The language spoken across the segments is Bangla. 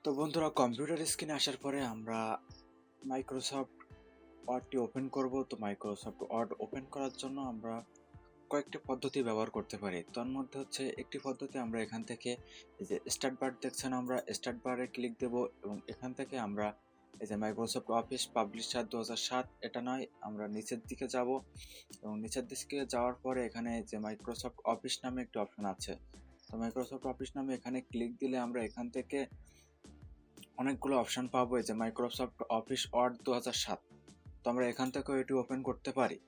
তো বন্ধুরা, কম্পিউটার স্ক্রিনে আসার পরে আমরা মাইক্রোসফট ওয়ার্ডটি ওপেন করব। তো মাইক্রোসফট ওয়ার্ড ওপেন করার জন্য আমরা কয়েকটি পদ্ধতি ব্যবহার করতে পারি। তার মধ্যে হচ্ছে একটি পদ্ধতি, আমরা এখান থেকে এই যে স্টার্ট বার দেখছেন, আমরা স্টার্ট বারে ক্লিক দেব এবং এখান থেকে আমরা এই যে মাইক্রোসফট অফিস পাবলিশার 2007 এটা নয়, আমরা নিচের দিকে যাব এবং নিচের দিকে যাওয়ার পরে এখানে যে মাইক্রোসফট অফিস নামে একটি অপশন আছে। তো মাইক্রোসফট অফিস নামে এখানে ক্লিক দিলে আমরা এখান থেকে অনেকগুলো অপশন পাবো, এই যে মাইক্রোসফট অফিস ওয়ার্ড 2007। তো আমরা এখান থেকেও এটি ওপেন করতে পারি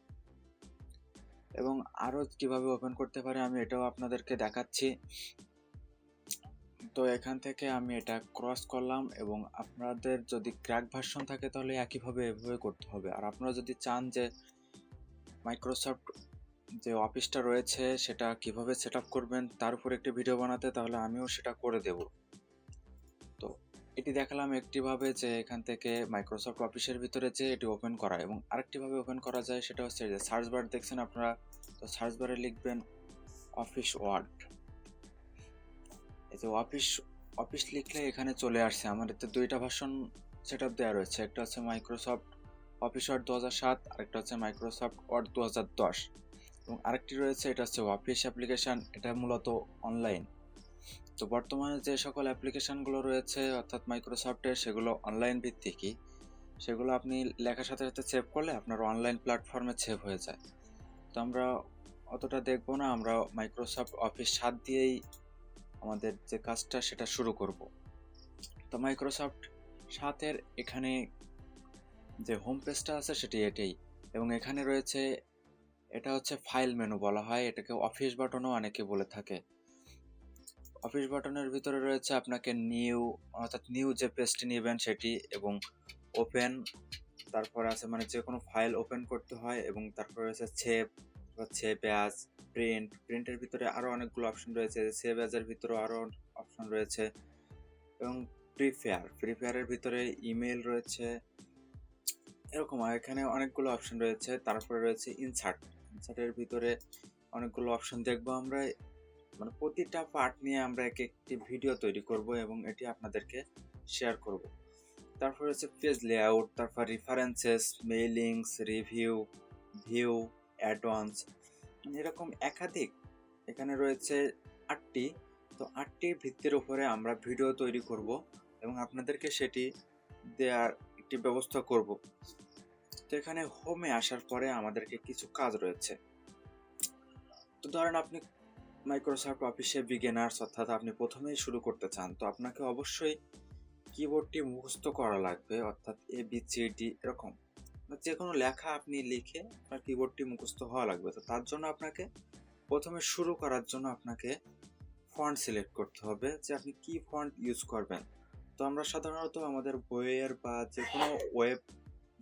এবং আরও কিভাবে ওপেন করতে পারি আমি এটাও আপনাদেরকে দেখাচ্ছি। তো এখান থেকে আমি এটা ক্রস করলাম এবং আপনাদের যদি ক্র্যাক ভার্সন থাকে তাহলে একইভাবে এভাবে করতে হবে। আর আপনারা যদি চান যে মাইক্রোসফট যে অফিসটা রয়েছে সেটা কিভাবে সেট আপ করবেন তার উপর একটি ভিডিও বানাতে, তাহলে আমিও সেটা করে দেব। তো এটি দেখালাম একটিভাবে যে এখান থেকে মাইক্রোসফট অফিসের ভিতরে যে এটি ওপেন করা, এবং আরেকটিভাবে ওপেন করা যায় সেটা হচ্ছে যে সার্চ বার দেখছেন আপনারা। তো সার্চ বারে লিখবেন অফিস ওয়ার্ড। এই যে অফিস লিখলে এখানে চলে আসছে। আমাদের তো দুইটা ভার্সন সেট আপ দেওয়া রয়েছে, একটা হচ্ছে মাইক্রোসফট অফিস ওয়ার্ড 2007, আরেকটা হচ্ছে মাইক্রোসফট ওয়ার্ড 2010 এবং আরেকটি রয়েছে এটা হচ্ছে অফিস অ্যাপ্লিকেশন, এটা মূলত অনলাইন। তো বর্তমানে যে সকল অ্যাপ্লিকেশনগুলো রয়েছে অর্থাৎ মাইক্রোসফটের, সেগুলো অনলাইন ভিত্তিকই। সেগুলো আপনি লেখার সাথে সাথে সেভ করলে আপনার অনলাইন প্ল্যাটফর্মে সেভ হয়ে যায়। তো আমরা অতটা দেখবো না, আমরা মাইক্রোসফট অফিস 7 দিয়েই আমাদের যে কাজটা সেটা শুরু করব। তো মাইক্রোসফট 7-এর এখানে যে হোম পেজটা আছে সেটি এটাই, এবং এখানে রয়েছে, এটা হচ্ছে ফাইল মেনু বলা হয়, এটাকে অফিস বাটনও অনেকে বলে থাকে। অফিস বাটনের ভিতরে রয়েছে আপনাকে নিউ, অর্থাৎ নিউ যে পেজটি নেবেন সেটি, এবং ওপেন, তারপর আছে মানে যে কোনো ফাইল ওপেন করতে হয়, এবং তারপরে রয়েছে সেভ, সেভ অ্যাজ, প্রিন্টের ভিতরে আরও অনেকগুলো অপশন রয়েছে। সেভ অ্যাজের ভিতরেও আরও অপশন রয়েছে, এবং প্রিপেয়ারের ভিতরে ইমেল রয়েছে, এরকম এখানে অনেকগুলো অপশন রয়েছে। তারপরে রয়েছে ইনসার্টের ভিতরে অনেকগুলো অপশন দেখবো আমরা, মানে প্রতিটা পার্ট নিয়ে আমরা একটি ভিডিও তৈরি করব এবং এটি আপনাদেরকে শেয়ার করব। তারপর হচ্ছে পেজ লেআউট, তারপর references, Mailings, review, view, advance, এরকম একাধিক এখানে রয়েছে 8টি। তো 8টির ভিত্তির উপরে আমরা ভিডিও তৈরি করব এবং আপনাদেরকে সেটি দেওয়ার একটি ব্যবস্থা করব। তো এখানে হোমে আসার পরে আমাদেরকে কিছু কাজ রয়েছে। তো ধরেন আপনি মাইক্রোসফট অফিসে বিগিনার্স, অর্থাৎ আপনি প্রথমেই শুরু করতে চান, তো আপনাকে অবশ্যই কিবোর্ডটি মুখস্থ করা লাগবে, অর্থাৎ ABCD এরকম যে কোনো লেখা আপনি লিখে আপনার কিবোর্ডটি মুখস্থ হওয়া লাগবে। তো তার জন্য আপনাকে প্রথমে শুরু করার জন্য আপনাকে ফন্ট সিলেক্ট করতে হবে যে আপনি কি ফন্ট ইউজ করবেন। তো আমরা সাধারণত আমাদের বইয়ের বা যে কোনো ওয়েব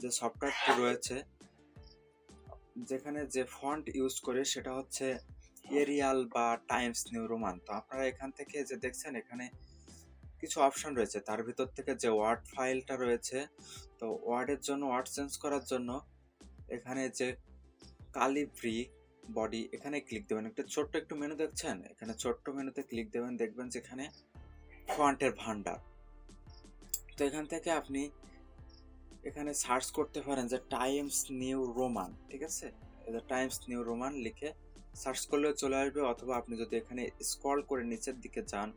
যে সফটওয়্যারটি রয়েছে যেখানে যে ফন্ট ইউজ করে সেটা হচ্ছে এরিয়াল বা টাইমস নিউ রোমান। তো আপনারা এখান থেকে যে দেখছেন এখানে কিছু অপশন রয়েছে, তার ভিতর থেকে যে ওয়ার্ড ফাইলটা রয়েছে, তো ওয়ার্ডের জন্য ওয়ার্ড চেঞ্জ করার জন্য এখানে যে কালিব্রি বডি এখানে ক্লিক দেবেন। একটা ছোট্ট একটু মেনু দেখছেন, এখানে ছোট্ট মেনুতে ক্লিক দেবেন, দেখবেন যেখানে ফন্টের ভান্ডার। তো এখান থেকে আপনি এখানে সার্চ করতে পারেন যে টাইমস নিউ রোমান, ঠিক আছে, টাইমস নিউ রোমান লিখে সার্চ করলেও চলে আসবে, অথবা আপনি যদি এখানে স্ক্রল করে নিচের দিকে যান,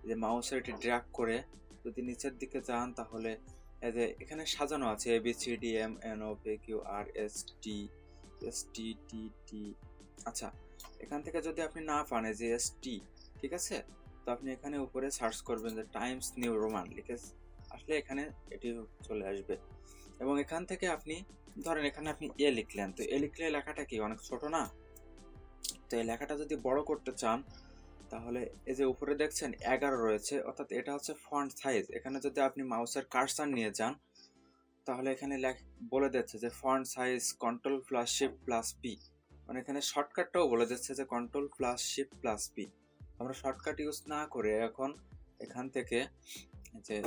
যে মাউসের এটি ড্র্যাগ করে যদি নিচের দিকে যান, তাহলে এই যে এখানে সাজানো আছে ABCDMNOPQRST আচ্ছা, এখান থেকে যদি আপনি না পান এই যে ST, ঠিক আছে, তো আপনি এখানে উপরে সার্চ করবেন যে টাইমস নিউ রোমান লিখে আসলে এখানে এটি চলে আসবে। এবং এখান থেকে আপনি ধরেন এখানে আপনি লিখলেন, তো লিখলে লেখাটা কি অনেক ছোট না? তো এই লেখাটা যদি বড় করতে চান তাহলে এই যে উপরে দেখছেন 11 রয়েছে, অর্থাৎ এটা হচ্ছে ফন্ট সাইজ। এখানে যদি আপনি মাউসের কার্সার নিয়ে যান তাহলে এখানে বলে দিচ্ছে যে ফন্ট সাইজ Ctrl+Shift+P, মানে এখানে শর্টকাটটাও বলে দিচ্ছে যে Ctrl+Shift+P। আমরা শর্টকাট ইউজ না করে এখন এখান থেকে যে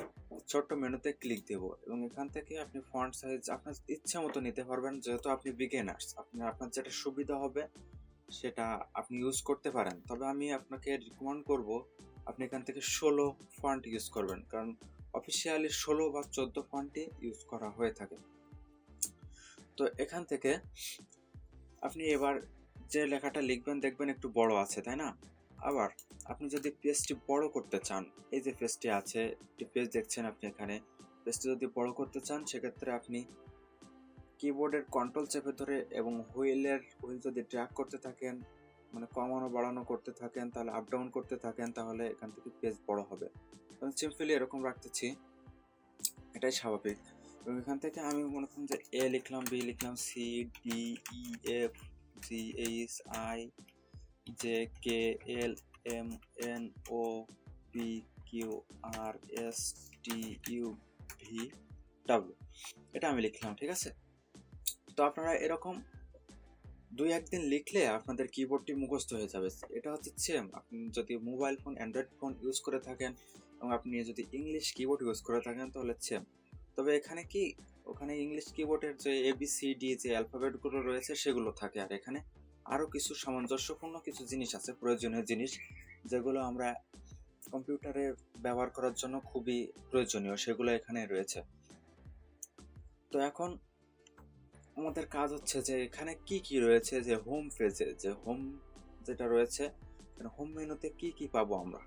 ছোট্ট মেনুতে ক্লিক দেব এবং এখান থেকে আপনি ফন্ট সাইজ আপনার ইচ্ছা মতো নিতে পারবেন। যেহেতু আপনি বিগিনার্স, আপনার যেটা সুবিধা হবে সেটা আপনি ইউজ করতে পারেন। তবে আমি আপনাকে রিকমেন্ড করব আপনি এখান থেকে 16 ফন্ট ইউজ করবেন, কারণ অফিসিয়ালি 16 বা 14 ফন্টই ইউজ করা হয়ে থাকে। তো এখান থেকে আপনি এবার যে লেখাটা লিখবেন দেখবেন একটু বড় আছে, তাই না? আবার আপনি যদি পেজটি বড় করতে চান, এই যে পেজটি আছে, একটি পেজ দেখছেন আপনি এখানে, পেজটি যদি বড় করতে চান সেক্ষেত্রে আপনি কিবোর্ডের কন্ট্রোল চেপে ধরে এবং হুইল যদি ড্র্যাগ করতে থাকেন, মানে কমানো বাড়ানো করতে থাকেন, তাহলে আপ ডাউন করতে থাকেন, তাহলে এখান থেকে পেজ বড় হবে। আমি সিম্পলি এরকম রাখতেছি, এটাই স্বাভাবিক। এবং এখান থেকে আমি মনে করুন যে এ লিখলাম, বি লিখলাম, C D E F G H I J K L M N O P Q R S T U V W, এটা আমি লিখলাম, ঠিক আছে? তো আপনারা এরকম 2-1 দিন লিখলে আপনাদের কিবোর্ডটি মুখস্থ হয়ে যাবে। এটা হচ্ছে সেম আপনি যদি mobile phone, Android phone use করে থাকেন এবং আপনি যদি ইংলিশ কিবোর্ড ইউজ করে থাকেন তাহলে সেম। তবে এখানে কি, ওখানে ইংলিশ কিবোর্ডের যে ABCD যে অ্যালফাবেটগুলো রয়েছে সেগুলো থাকে, আর এখানে আরও কিছু সামঞ্জস্যপূর্ণ কিছু জিনিস আছে, প্রয়োজনীয় জিনিস, যেগুলো আমরা কম্পিউটারে ব্যবহার করার জন্য খুবই প্রয়োজনীয়, সেগুলো এখানে রয়েছে। তো এখন আমাদের কাজ হচ্ছে যে এখানে কি কি রয়েছে, যে হোম পেজে যে হোম যেটা রয়েছে, হোম মেনুতে কি কি পাবো আমরা।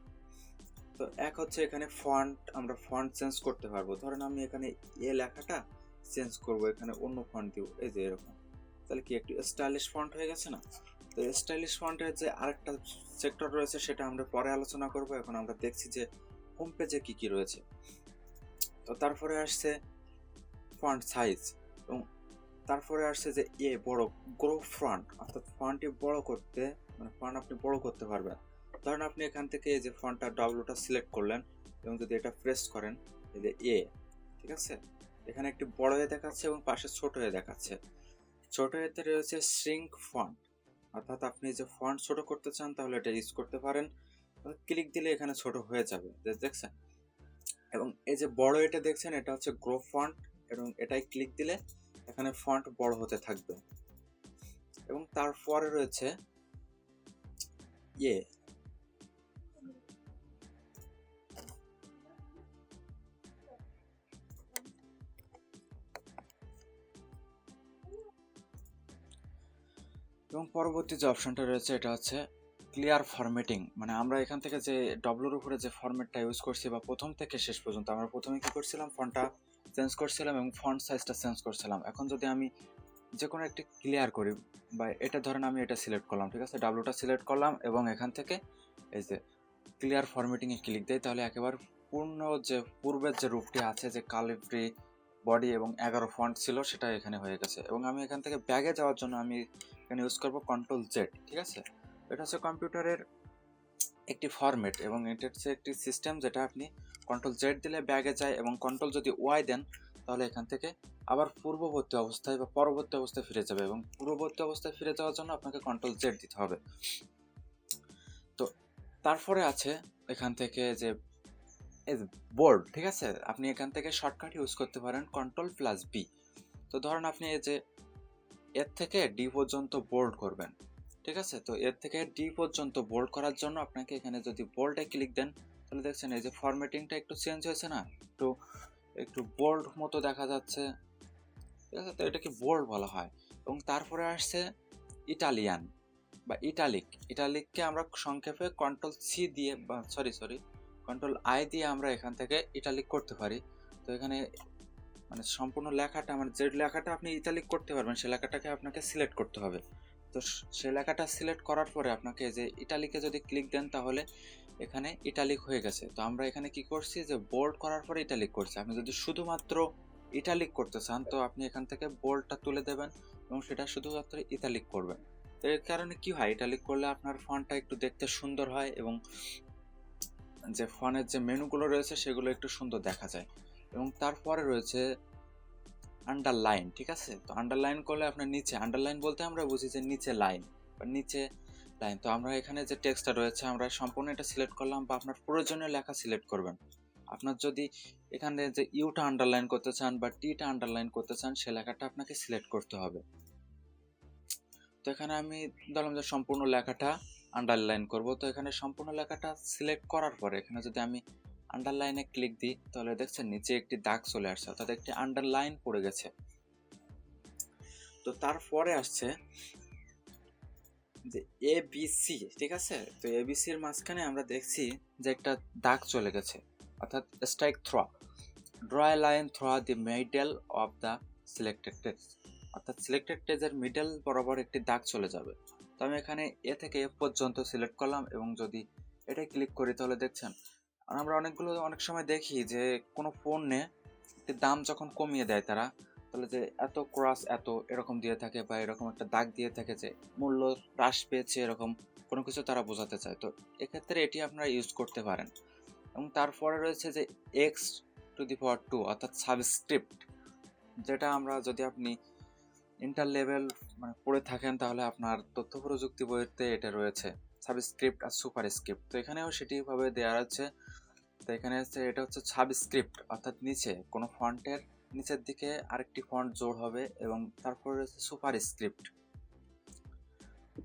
তো এক হচ্ছে এখানে ফন্ট, আমরা ফন্ট চেঞ্জ করতে পারবো। ধরেন আমি এখানে এ লেখাটা চেঞ্জ করব, এখানে অন্য ফন্ট দিব, এই যে এরকম, তাহলে কি একটু স্টাইলিশ ফন্ট হয়ে গেছে না? তো স্টাইলিশ ফন্টের যে আরেকটা সেক্টর রয়েছে সেটা আমরা পরে আলোচনা করব। এখন আমরা দেখছি যে হোম পেজে কি কি রয়েছে। তো তারপরে আসছে ফন্ট সাইজ, এবং তারপরে আসছে যে বড় গ্রো ফন্ট, অর্থাৎ ফন্টটি বড় করতে, মানে ফন্ট আপনি বড় করতে পারবেন। ধরেন আপনি এখান থেকে এই যে ফন্টটা ডাব্লুটা সিলেক্ট করলেন এবং যদি এটা প্রেস করেন, এই যে ঠিক আছে, এখানে একটি বড় হয়ে দেখাচ্ছে এবং পাশে ছোট হয়ে দেখাচ্ছে। ছোট এতে রয়েছে শ্রিঙ্ক ফন্ট, অর্থাৎ আপনি যে ফন্ট ছোট করতে চান তাহলে এটা ইউজ করতে পারেন, ক্লিক দিলে এখানে ছোট হয়ে যাবে, দেখছেন? এবং এই যে বড় এটা দেখছেন, এটা হচ্ছে গ্রো ফন্ট, এবং এটাই ক্লিক দিলে এখানে ফন্ট বড় হতে থাকবে। এবং তারপরে রয়েছে এবং পরবর্তী যে অপশনটা রয়েছে এটা হচ্ছে ক্লিয়ার ফরম্যাটিং, মানে আমরা এখান থেকে যে ডব্লুর উপরে যে ফরম্যাটটা ইউজ করছি বা প্রথম থেকে শেষ পর্যন্ত আমরা প্রথমে কি করছিলাম, ফন্টটা চেঞ্জ করছিলাম এবং ফন্ট সাইজটা চেঞ্জ করছিলাম। এখন যদি আমি যে কোনো একটি ক্লিয়ার করি, বা এটা ধরেন আমি এটা সিলেক্ট করলাম, ঠিক আছে, ডাব্লুটা সিলেক্ট করলাম এবং এখান থেকে এই যে ক্লিয়ার ফরম্যাটিংয়ে ক্লিক দেয়, তাহলে একেবারে পূর্বের যে রূপটি আছে, যে কালিব্রি বডি এবং 11 ফন্ট ছিল, সেটা এখানে হয়ে গেছে। এবং আমি এখান থেকে ব্যাগে যাওয়ার জন্য আমি এখানে ইউজ করব Ctrl Z, ঠিক আছে? এটা হচ্ছে কম্পিউটারের একটি ফরম্যাট এবং এটা হচ্ছে একটি সিস্টেম যেটা আপনি Ctrl Z দিলে ব্যাগে যায়, এবং কন্ট্রোল যদি Y দেন তাহলে এখান থেকে আবার পূর্ববর্তী অবস্থায় বা পরবর্তী অবস্থায় ফিরে যাবে, এবং পূর্ববর্তী অবস্থায় ফিরে যাওয়ার জন্য আপনাকে Ctrl Z দিতে হবে। তো তারপরে আছে এখান থেকে যে বোল্ড, ঠিক আছে, আপনি এখান থেকে শর্টকাট ইউজ করতে পারেন Ctrl+B। তো ধরেন আপনি এই যে এর থেকে ডি পর্যন্ত বোল্ড করবেন, ঠিক আছে? তো এর থেকে ডি পর্যন্ত বোল্ড করার জন্য আপনাকে এখানে যদি বোল্ডে ক্লিক দেন তাহলে দেখছেন এই যে ফরম্যাটিংটা একটু চেঞ্জ হয়েছে না, একটু একটু বোল্ড মতো দেখা যাচ্ছে, ঠিক আছে? তো এটাকে বোল্ড বলা হয়। এবং তারপরে আসছে ইটালিয়ান বা ইটালিককে আমরা সংক্ষেপে Ctrl+C দিয়ে, বা Ctrl+I দিয়ে আমরা এখান থেকে ইটালিক করতে পারি। তো এখানে মানে সম্পূর্ণ লেখাটা, মানে যে লেখাটা আপনি ইটালিক করতে পারবেন সে লেখাটাকে আপনাকে সিলেক্ট করতে হবে। তো সে লেখাটা সিলেক্ট করার পরে আপনাকে যে ইটালিকে যদি ক্লিক দেন তাহলে এখানে ইটালিক হয়ে গেছে। তো আমরা এখানে কি করছি, যে বোল্ড করার পরে ইটালিক করছি। আপনি যদি শুধুমাত্র ইটালিক করতে চান তো আপনি এখান থেকে বোল্ডটা তুলে দেবেন এবং সেটা শুধুমাত্র ইটালিক করবেন। তো এর কারণে কি হয়, ইটালিক করলে আপনার ফন্টটা একটু দেখতে সুন্দর হয় এবং যে ফন্টের যে মেনুগুলো রয়েছে সেগুলো একটু সুন্দর দেখা যায়। এবং তারপরে রয়েছে আন্ডারলাইন, ঠিক আছে? তো আন্ডারলাইন করলে আপনার নিচে, আন্ডারলাইন বলতে আমরা বুঝি যে নিচে লাইন বা নিচে লাইন। তো আমরা এখানে যে টেক্সটটা রয়েছে আমরা সম্পূর্ণ এটা সিলেক্ট করলাম, বা আপনার প্রয়োজনীয় লেখা সিলেক্ট করবেন। আপনার যদি এখানে যে ইউটা আন্ডারলাইন করতে চান বা টিটা আন্ডারলাইন করতে চান সে লেখাটা আপনাকে সিলেক্ট করতে হবে। তো এখানে আমি ধরলাম যে সম্পূর্ণ লেখাটা আন্ডারলাইন করব। তো এখানে সম্পূর্ণ লেখাটা সিলেক্ট করার পরে এখানে যদি আমি আন্ডারলাইনে ক্লিক দিই তাহলে দেখছেন নিচে একটি দাগ চলে আসছে, অর্থাৎ একটি আন্ডারলাইন পড়ে গেছে। তো তারপরে আসছে যে ABC, ঠিক আছে। তো ABC এর মাঝখানে আমরা দেখছি যে একটা দাগ চলে গেছে, অর্থাৎ strike through, draw a line through the middle of the selected text, অর্থাৎ সিলেক্টেড টেক্সটের মিডল বরাবর একটি দাগ চলে যাবে। তো আমি এখানে এ থেকে এফ পর্যন্ত সিলেক্ট করলাম এবং যদি এটাই ক্লিক করি তাহলে দেখছেন আমরা অনেক সময় দেখি যে কোনো পণ্যে একটি দাম যখন কমিয়ে দেয় তারা, তাহলে যে এত ক্রস এত এরকম দিয়ে থাকে বা এরকম একটা দাগ দিয়ে থাকে যে মূল্য হ্রাস পেয়েছে, এরকম কোনো কিছু তারা বোঝাতে চায়। তো এক্ষেত্রে এটি আপনারা ইউজ করতে পারেন। এবং তারপরে রয়েছে যে x⁴, অর্থাৎ সাবস্ক্রিপ্ট, যেটা আমরা যদি আপনি ইন্টার লেভেল মানে পড়ে থাকেন তাহলে আপনার তথ্য প্রযুক্তি বইতে এটা রয়েছে, সাবস্ক্রিপ্ট আর সুপারস্ক্রিপ্ট। তো এখানেও সেটিভাবে দেওয়া আছে। তো এখানে হচ্ছে এটা হচ্ছে সাবস্ক্রিপ্ট, অর্থাৎ নিচে কোনো ফন্টের নিচের দিকে আরেকটি ফন্ট জোড় হবে, এবং তারপরে রয়েছে সুপারস্ক্রিপ্ট।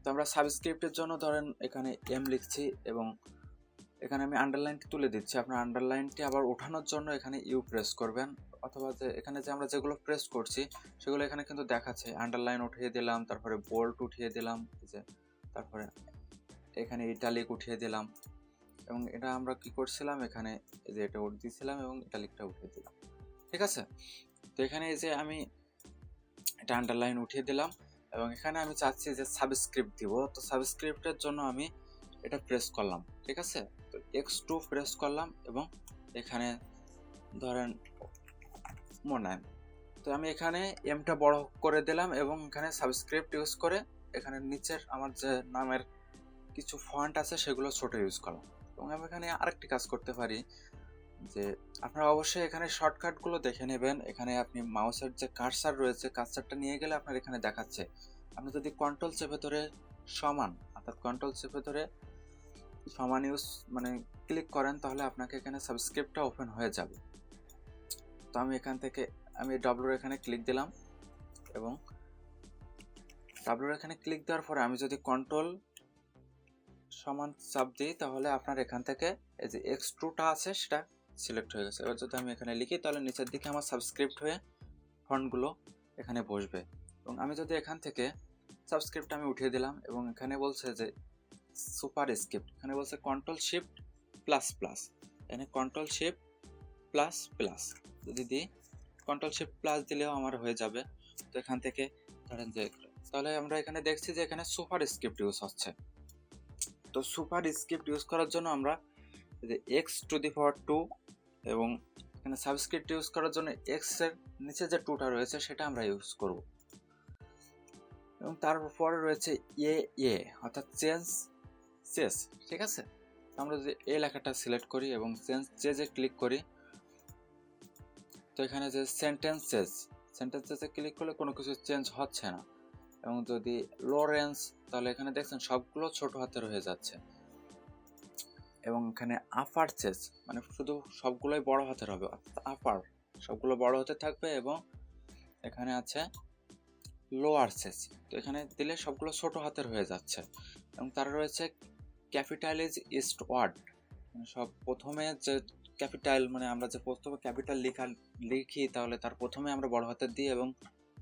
তো আমরা সাবস্ক্রিপ্টের জন্য ধরেন এখানে এম লিখছি এবং এখানে আমি আন্ডারলাইনটি তুলে দিচ্ছি। আপনার আন্ডারলাইনটি আবার ওঠানোর জন্য এখানে ইউ প্রেস করবেন, অথবা যে এখানে যে আমরা যেগুলো প্রেস করছি সেগুলো এখানে কিন্তু দেখাচ্ছে। আন্ডারলাইন উঠিয়ে দিলাম, তারপরে বোল্ড উঠিয়ে দিলাম, যে তারপরে এখানে ইটালিক উঠিয়ে দিলাম, এবং এটা আমরা কি করছিলাম এখানে এই যে এটা উঠিয়ে দিয়েছিলাম এবং ইটালিকটা উঠিয়ে দিলাম, ঠিক আছে। তো এখানে এই যে আমি এটা আন্ডারলাইন উঠিয়ে দিলাম এবং এখানে আমি চাচ্ছি যে সাবস্ক্রিপ্ট দিব। তো সাবস্ক্রিপ্টের জন্য আমি এটা প্রেস করলাম, ঠিক আছে। তো x2 প্রেস করলাম এবং এখানে ধরেন মোনায়েম। তো আমি এখানে এমটা বড় করে দিলাম এবং এখানে সাবস্ক্রিপ্ট ইউজ করে এখানে নিচের আমার যে নামের কিছু ফন্ট আছে সেগুলো ছোট ইউজ করলাম। এবং আমি এখানে আরেকটি কাজ করতে পারি যে আপনারা অবশ্যই এখানে শর্টকাটগুলো দেখে নেবেন। এখানে আপনি মাউসের যে কার্সার রয়েছে, কার্সারটা নিয়ে গেলে আপনার এখানে দেখাচ্ছে। আপনি যদি কন্ট্রোল চেপে ধরে সমান, অর্থাৎ কন্ট্রোল চেপে ধরে সমান ইউজ মানে ক্লিক করেন তাহলে আপনাকে এখানে সাবস্ক্রিপ্টটা ওপেন হয়ে যাবে। তো আমি এখান থেকে আমি ডাব্লুর এখানে ক্লিক দিলাম এবং ডাব্লুর এখানে ক্লিক দেওয়ার পরে আমি যদি কন্ট্রোল সমান চাপ দিই তাহলে আপনার এখান থেকে এই যে x2টা আছে সেটা সিলেক্ট হয়ে গেছে। এবার যদি আমি এখানে লিখি তাহলে নিচের দিকে আমার সাবস্ক্রিপ্ট হয়ে ফন্টগুলো এখানে বসবে। এবং আমি যদি এখান থেকে সাবস্ক্রিপ্ট আমি উঠিয়ে দিলাম এবং এখানে বলছে যে সুপারস্ক্রিপ্ট, এখানে বলছে কন্ট্রোল শিফট প্লাস প্লাস, এখানে কন্ট্রোল শিফট প্লাস প্লাস যদি দিই, কন্ট্রোল শিফট প্লাস দিলেও আমার হয়ে যাবে। তো এখান থেকে ধরেন যে তাহলে আমরা এখানে দেখছি যে এখানে সুপারস্ক্রিপ্ট ইউজ হচ্ছে। তো সুপারস্ক্রিপ্ট ইউজ করার জন্য আমরা যে x⁴ এবং এখানে সাবস্ক্রিপ্ট ইউজ করার জন্য x এর নিচে যে 2টা রয়েছে সেটা আমরা ইউজ করব। এবং তারপরে রয়েছে এ অর্থাৎ চেঞ্জ, ঠিক আছে। আমরা যদি এ লেখাটা সিলেক্ট করি এবং চেঞ্জে ক্লিক করি তো এখানে যে সেন্টেন্সেসে ক্লিক করলে কোনো কিছু চেঞ্জ হচ্ছে না। এবং যদি লরেন্স তাহলে এখানে দেখছেন সবগুলো ছোট হাতের হয়ে যাচ্ছে। এবং এখানে আপার চেস মানে শুধু সবগুলোই বড় হাতের হবে, আপার সবগুলো বড় হাতে থাকবে। এবং এখানে আছে লোয়ার চেস, তো এখানে দিলে সবগুলো ছোট হাতের হয়ে যাচ্ছে। এবং তার রয়েছে ক্যাপিটাল ইস্ট ওয়ার্ড, মানে সব প্রথমে যে ক্যাপিটাল মানে আমরা যে প্রথমে ক্যাপিটাল লিখি তাহলে তার প্রথমে আমরা বড় হাতের দিই এবং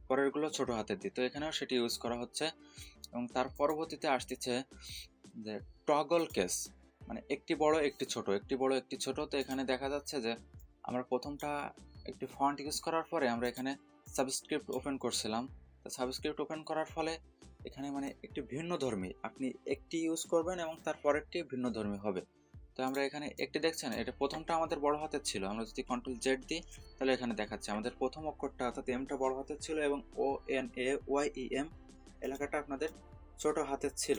পরেরগুলো ছোট হাতের দিই। তো এখানেও সেটি ইউজ করা হচ্ছে। এবং তার পরবর্তীতে আসতেছে যে টগল কেস, মানে একটি বড় একটি ছোট, একটি বড় একটি ছোট। তো এখানে দেখা যাচ্ছে যে আমরা প্রথমটা একটি ফন্ট ইউজ করার পরে আমরা এখানে সাবস্ক্রিপ্ট ওপেন করছিলাম। তো সাবস্ক্রিপ্ট ওপেন করার ফলে এখানে মানে একটি ভিন্ন ধর্মী আপনি একটি ইউজ করবেন এবং তার পরেরটি ভিন্ন ধর্মী হবে। তো আমরা এখানে একটি দেখছেন এটা প্রথমটা আমাদের বড় হাতের ছিল, আমরা যদি কন্ট্রোল জেড দিই তাহলে এখানে দেখাচ্ছে আমাদের প্রথম অক্ষরটা অর্থাৎ এমটা বড় হাতের ছিল এবং ONAYEM এলাকাটা আপনাদের ছোট হাতের ছিল।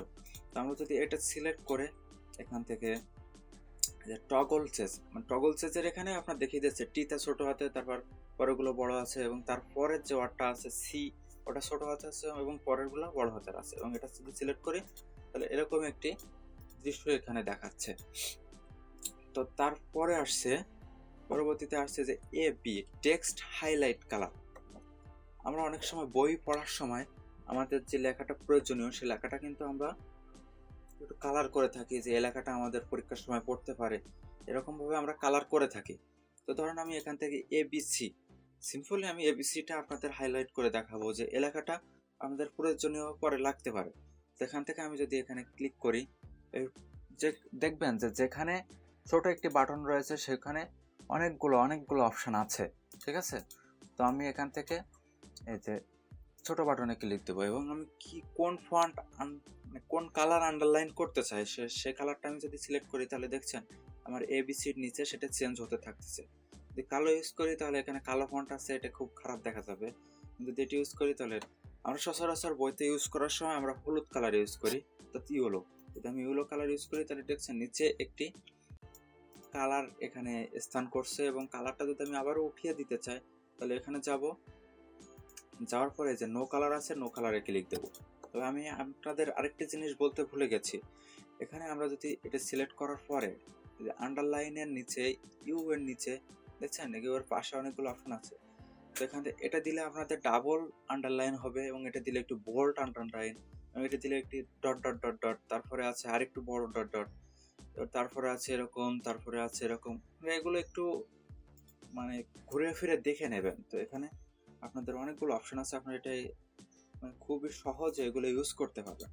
তো আমরা যদি এটা সিলেক্ট করে এখান থেকে যে টগল চেজ মানে টগল চেজের এখানে আপনার দেখিয়ে দিচ্ছে টিটা ছোট হাতে, তারপর পরেরগুলো বড় আছে এবং তারপরের যে ওয়ার্ডটা আছে সি ওটা ছোট হাতে আছে এবং পরেরগুলো বড় হাতের আছে। এবং এটা যদি সিলেক্ট করি তাহলে এরকম একটি দৃশ্য এখানে দেখাচ্ছে। তো তারপরে পরবর্তীতে আসছে যে এবি টেক্সট হাইলাইট কালার। আমরা অনেক সময় বই পড়ার সময় আমাদের যে লেখাটা প্রয়োজনীয় সেই লেখাটা কিন্তু আমরা একটু কালার করে থাকি যে এলাকাটা আমাদের পরীক্ষার সময় পড়তে পারে। এরকমভাবে আমরা কালার করে থাকি। তো ধরেন আমি এখান থেকে এবিসি, সিম্পলি আমি এবিসিটা আপনাদের হাইলাইট করে দেখাবো যে এলাকাটা আমাদের প্রয়োজনীয় পরে লাগতে পারে। সেখান থেকে আমি যদি এখানে ক্লিক করি, যে দেখবেন যে যেখানে ছোট একটি বাটন রয়েছে সেখানে অনেকগুলো অপশান আছে, ঠিক আছে। তো আমি এখান থেকে এই যে ছোট বাটনে ক্লিক দেবো এবং আমি কোন ফন্ট কোন কালার আন্ডারলাইন করতে চাই সে কালারটা আমি যদি সিলেক্ট করি তাহলে দেখছেন আমার এবিসির নিচে সেটা চেঞ্জ হতে থাকতেছে। যদি কালো ইউজ করি তাহলে এখানে কালো ফন্ট আছে, এটা খুব খারাপ দেখা যাবে। কিন্তু যদি এটা ইউজ করি তাহলে আমরা সচরাচর বইতে ইউজ করার সময় আমরা হলুদ কালার ইউজ করি, অর্থাৎ ইয়েলো। যদি আমি ইয়েলো কালার ইউজ করি তাহলে দেখছেন নিচে একটি কালার এখানে স্থান করছে, এবং কালারটা যদি আমি আবারও উঠিয়ে দিতে চাই তাহলে এখানে যাওয়ার পরে যে নো কালার আছে, নো কালারে ক্লিক দেবো। তবে আমি আপনাদের আরেকটি জিনিস বলতে ভুলে গেছি, এখানে আমরা যদি এটা সিলেক্ট করার পরে আন্ডারলাইনের নিচে ইউ এর নিচে দেখছেন ইউ এর পাশে অনেকগুলো অপশন আছে। তো এখান থেকে এটা দিলে আপনাদের ডাবল আন্ডারলাইন হবে, এবং এটা দিলে একটু বোল্ড আন্ডারলাইন, এবং এটা দিলে একটি ডট ডট ডট ডট, তারপরে আছে আরেকটু বড় ডট ডট, তারপরে আছে এরকম, তারপরে আছে এরকম। এগুলো একটু মানে ঘুরে ফিরে দেখে নেবেন। তো এখানে আপনাদের অনেকগুলো অপশন আছে, আপনার এটাই খুবই সহজে এগুলো ইউজ করতে পারবেন।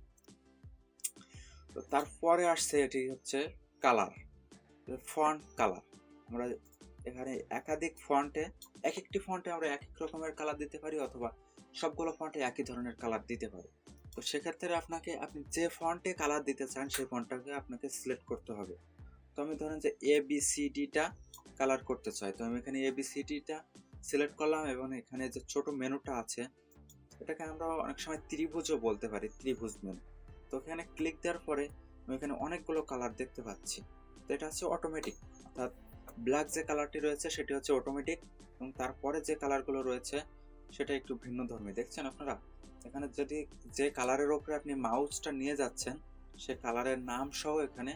তো তারপরে আসছে এটি হচ্ছে কালার, ফন্ট কালার। আমরা এখানে একাধিক ফন্টে একটি ফন্টে আমরা এক এক রকমের কালার দিতে পারি, অথবা সবগুলো ফন্টে একই ধরনের কালার দিতে পারি। তো সেক্ষেত্রে আপনি যে ফন্টে কালার দিতে চান সেই ফন্টটাকে আপনাকে সিলেক্ট করতে হবে। তো আমি ধরেন যে এবিসিডিটা কালার করতে চাই, তো আমি এখানে এবিসিডিটা সিলেক্ট করলাম, এবং এখানে যে ছোট মেনুটা আছে এটাকে আমরা অনেক সময় ত্রিভুজও বলতে পারি, ত্রিভুজ মেনু। তো এখানে ক্লিক দেওয়ার পরে আমি এখানে অনেকগুলো কালার দেখতে পাচ্ছি। তো এটা হচ্ছে অটোমেটিক, অর্থাৎ ব্ল্যাক যে কালারটি রয়েছে সেটি হচ্ছে অটোমেটিক, এবং তারপরে যে কালারগুলো রয়েছে সেটা একটু ভিন্ন ধর্মী। দেখছেন আপনারা এখানে যদি যে কালারের ওপরে আপনি মাউসটা নিয়ে যাচ্ছেন সে কালারের নাম সহ এখানে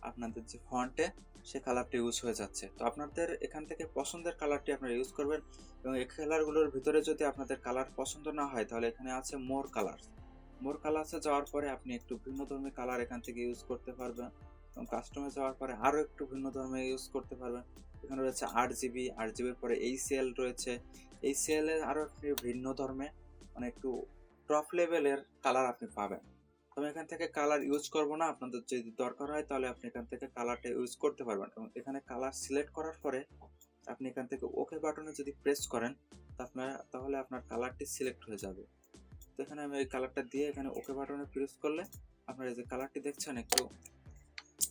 আপনাদের যে ফন্টে সে কালারটি ইউজ হয়ে যাচ্ছে। তো আপনাদের এখান থেকে পছন্দের কালারটি আপনারা ইউজ করবেন, এবং এই কালারগুলোর ভিতরে যদি আপনাদের কালার পছন্দ না হয় তাহলে এখানে আছে মোর কালার্সে যাওয়ার পরে আপনি একটু ভিন্ন ধর্মী কালার এখান থেকে ইউজ করতে পারবেন, এবং কাস্টমে যাওয়ার পরে আরও একটু ভিন্ন ধর্মে ইউজ করতে পারবেন। এখানে রয়েছে 8GB, 8GBর পরে এইচএল রয়েছে, এইচএল এর আরও একটি ভিন্ন ধর্মে মানে একটু টপ লেভেলের কালার আপনি পাবেন। আমি এখান থেকে কালার ইউজ করব না, আপনাদের যদি দরকার হয় তাহলে আপনি এখান থেকে কালারটা ইউজ করতে পারবেন। এবং এখানে কালার সিলেক্ট করার পরে আপনি এখান থেকে ওকে বাটনে যদি প্রেস করেন তাহলে আপনার কালারটি সিলেক্ট হয়ে যাবে। তো এখানে আমি এই কালারটা দিয়ে এখানে ওকে বাটনে প্রেস করলে আপনারা এই যে কালারটি দেখছেন,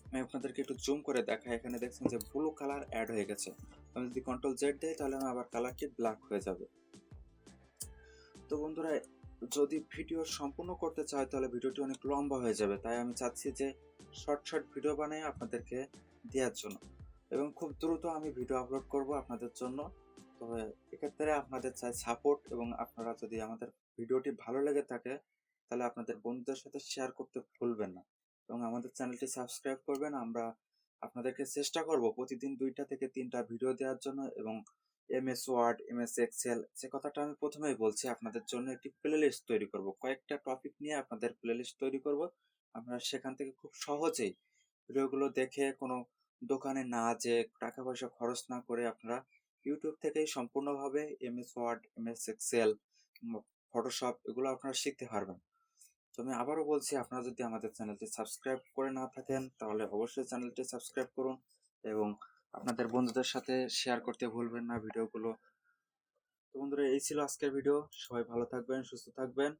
আমি আপনাদেরকে একটু জুম করে দেখাই, এখানে দেখছেন যে ব্লু কালার অ্যাড হয়ে গেছে। আমি যদি কন্ট্রোল জেড দিই তাহলে আমার আবার কালারটি ব্ল্যাক হয়ে যাবে। তো বন্ধুরা, যদি ভিডিও সম্পূর্ণ করতে চাই তাহলে ভিডিওটি অনেক লম্বা হয়ে যাবে, তাই আমি চাচ্ছি যে শর্ট ভিডিও বানিয়ে আপনাদেরকে দেওয়ার জন্য, এবং খুব দ্রুত আমি ভিডিও আপলোড করব আপনাদের জন্য। তবে এক্ষেত্রে আপনাদের চাই সাপোর্ট, এবং আপনারা যদি আমাদের ভিডিওটি ভালো লেগে থাকে তাহলে আপনাদের বন্ধুদের সাথে শেয়ার করতে ভুলবেন না, এবং আমাদের চ্যানেলটি সাবস্ক্রাইব করবেন। আমরা আপনাদেরকে চেষ্টা করব প্রতিদিন 2টা থেকে 3টা ভিডিও দেওয়ার জন্য, এবং এমএস ওয়ার্ড, এমএস এক্সেল, যে কথাটা আমি প্রথমেই বলছি, আপনাদের জন্য একটি প্লেলিস্ট তৈরি করব, কয়েকটা টপিক নিয়ে আপনাদের প্লেলিস্ট তৈরি করব। আপনারা সেখান থেকে খুব সহজেই ভিডিওগুলো দেখে কোনো দোকানে না যেয়ে টাকা পয়সা খরচ না করে আপনারা ইউটিউব থেকেই সম্পূর্ণভাবে MS Word, MS Excel, Photoshop এগুলো আপনারা শিখতে পারবেন। তো আমি আবারও বলছি, আপনারা যদি আমাদের চ্যানেলটি সাবস্ক্রাইব করে না থাকেন তাহলে অবশ্যই চ্যানেলটি সাবস্ক্রাইব করুন, এবং আপনাদের বন্ধুদের সাথে শেয়ার করতে ভুলবেন না ভিডিওগুলো। তো বন্ধুরা, এই ছিল আজকের ভিডিও। সবাই ভালো থাকবেন, সুস্থ থাকবেন।